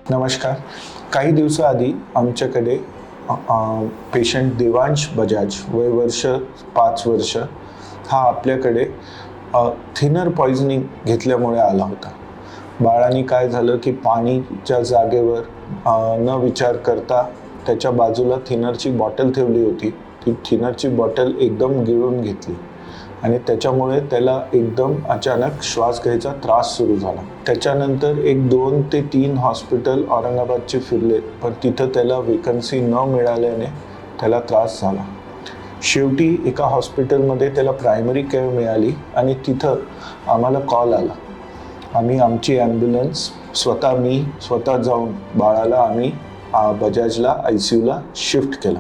नमस्कार. काही दिवसाआधी आमच्याकडे पेशंट देवांश बजाज वय वर्ष 5 वर्ष हा आपल्याकडे थिनर पॉइझनिंग घेतल्यामुळे आला होता. बाळाने काय झालं की पाणीच्या जागेवर न विचार करता त्याच्या बाजूला थिनरची बॉटल ठेवली होती. ती थिनरची बॉटल एकदम गिळून घेतली आणि त्याच्यामुळे त्याला एकदम अचानक श्वास घ्यायचा त्रास सुरू झाला. त्याच्यानंतर 2 ते 3 हॉस्पिटल औरंगाबादचे फिरले, पण तिथं त्याला वेकन्सी न मिळाल्याने त्याला त्रास झाला. शेवटी एका हॉस्पिटलमध्ये त्याला प्रायमरी केअर मिळाली आणि तिथं आम्हाला कॉल आला. आम्ही आमची ॲम्ब्युलन्स मी स्वतः जाऊन बाळाला आम्ही बजाजला ICUला शिफ्ट केलं.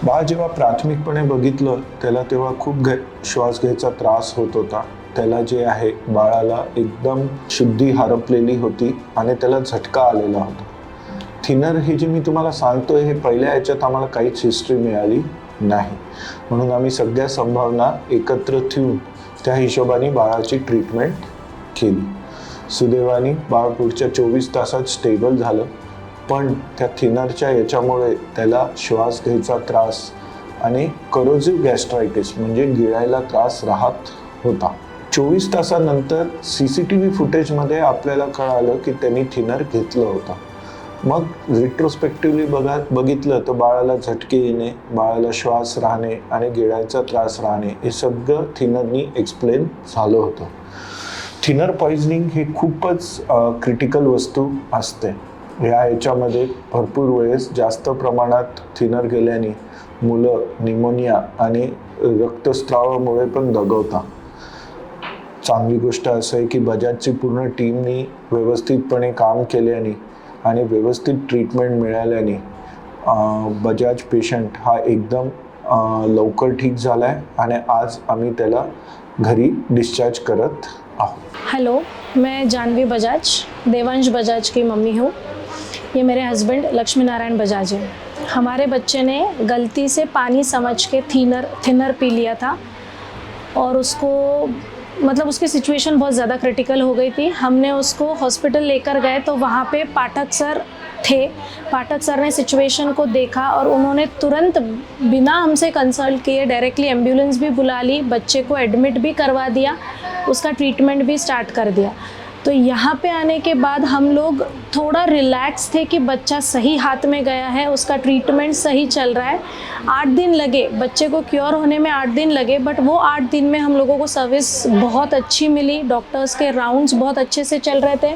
बाळ जेव्हा प्राथमिकपणे बघितलं त्याला तेव्हा खूप श्वास घ्यायचा त्रास होत होता. त्याला जे आहे बाळाला एकदम शुद्धी हरपलेली होती आणि त्याला झटका आलेला होता. थिनर हे जे मी तुम्हाला सांगतोय हे पहिल्या याच्यात आम्हाला काहीच हिस्ट्री मिळाली नाही, म्हणून आम्ही सगळ्या संभावना एकत्र ठेवून त्या हिशोबाने बाळाची ट्रीटमेंट केली. सुदैवाने बाळ पुढच्या 24 तासात स्टेबल झालं, पण त्या थिनरच्या याच्यामुळे त्याला श्वास घ्यायचा त्रास आणि करोजिव्ह गॅस्ट्रायटिस म्हणजे गिळायला त्रास राहत होता. 24 तासानंतर CCTV फुटेजमध्ये आपल्याला कळालं की त्यांनी थिनर घेतलं होतं. मग रिट्रोस्पेक्टिव्हली बघितलं तर बाळाला झटके येणे, बाळाला श्वास राहणे आणि गिळायचा त्रास राहणे हे सगळं थिनरनी एक्सप्लेन झालं होतं. थिनर पॉइझनिंग हे खूपच क्रिटिकल वस्तू असते. याच्यामध्ये भरपूर वेळेस जास्त प्रमाणात थिनर गेल्याने मुलं निमोनिया आणि रक्तस्रावामुळे पण दगावतात. चांगली गोष्ट असं आहे की बजाजची पूर्ण टीमनी व्यवस्थितपणे काम केल्याने आणि व्यवस्थित ट्रीटमेंट मिळाल्याने बजाज पेशंट हा एकदम लवकर ठीक झाला आहे आणि आज आम्ही त्याला घरी डिस्चार्ज करत आहोत. हेलो, मैं जानवी बजाज, देवांश बजाज की मम्मी हूँ. ये मेरे हस्बैंड लक्ष्मी नारायण बजाज हैं. हमारे बच्चे ने गलती से पानी समझ के थिनर पी लिया था और उसको मतलब उसकी सिचुएशन बहुत ज़्यादा क्रिटिकल हो गई थी. हमने उसको हॉस्पिटल लेकर गए तो वहाँ पे पाठक सर थे. पाठक सर ने सिचुएशन को देखा और उन्होंने तुरंत बिना हमसे कंसल्ट किए डायरेक्टली एम्बुलेंस भी बुला ली, बच्चे को एडमिट भी करवा दिया, उसका ट्रीटमेंट भी स्टार्ट कर दिया. तो यहाँ पे आने के बाद हम लोग थोड़ा रिलैक्स थे कि बच्चा सही हाथ में गया है, उसका ट्रीटमेंट सही चल रहा है. 8 दिन लगे बच्चे को क्योर होने में, 8 दिन लगे, बट वो 8 दिन में हम लोगों को सर्विस बहुत अच्छी मिली. डॉक्टर्स के राउंड्स बहुत अच्छे से चल रहे थे.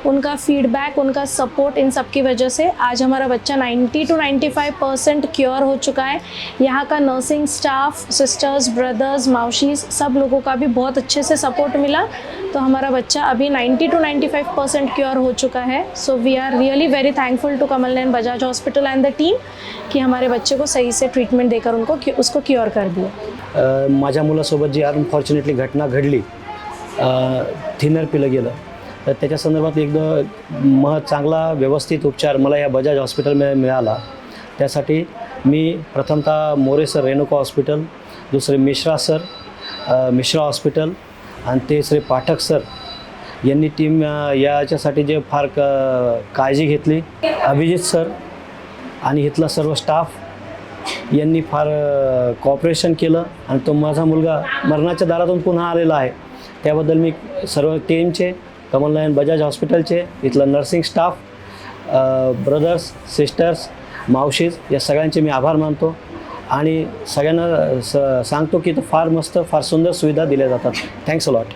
उनका फीडबैक, उनका सपोर्ट, इन सब की वजह से आज हमारा बच्चा 90 to 95% क्योर हो चुका है. यहाँ का नर्सिंग स्टाफ, सिस्टर्स, ब्रदर्स, मावशीज, सब लोगों का भी बहुत अच्छे से सपोर्ट मिला. तो हमारा बच्चा अभी 90 to 95% क्योर हो चुका है. So we are really very thankful to Kamal Nayan Bajaj hospital and the team कि हमारे बच्चे को सही से ट्रीटमेंट देकर उसको क्योर कर दिया. माझ्या मुलासोबत जी अनफॉर्च्युनेटली घटना घडली, थिनर पिलं गेलं, तर त्याच्या संदर्भात एकदम चांगला व्यवस्थित उपचार मला या बजाज हॉस्पिटलमध्ये मिळाला. त्यासाठी मी प्रथमतः मोरे सर रेणुका हॉस्पिटल, दुसरे मिश्रा हॉस्पिटल आणि तिसरे पाठक सर यांनी टीम याच्यासाठी जे फार काळजी घेतली. अभिजित सर आणि इथला सर्व स्टाफ यांनी फार कॉपरेशन केलं आणि तो माझा मुलगा मरणाच्या दारातून पुन्हा आलेला आहे. त्याबद्दल मी सर्व टीमचे, कमल नयन बजाज हॉस्पिटलचे, इथला नर्सिंग स्टाफ, ब्रदर्स, सिस्टर्स, मावशीज या सगळ्यांचे मी आभार मानतो आणि सगळ्यांना सांगतो की फार मस्त, फार सुंदर सुविधा दिल्या जातात. Thanks a lot.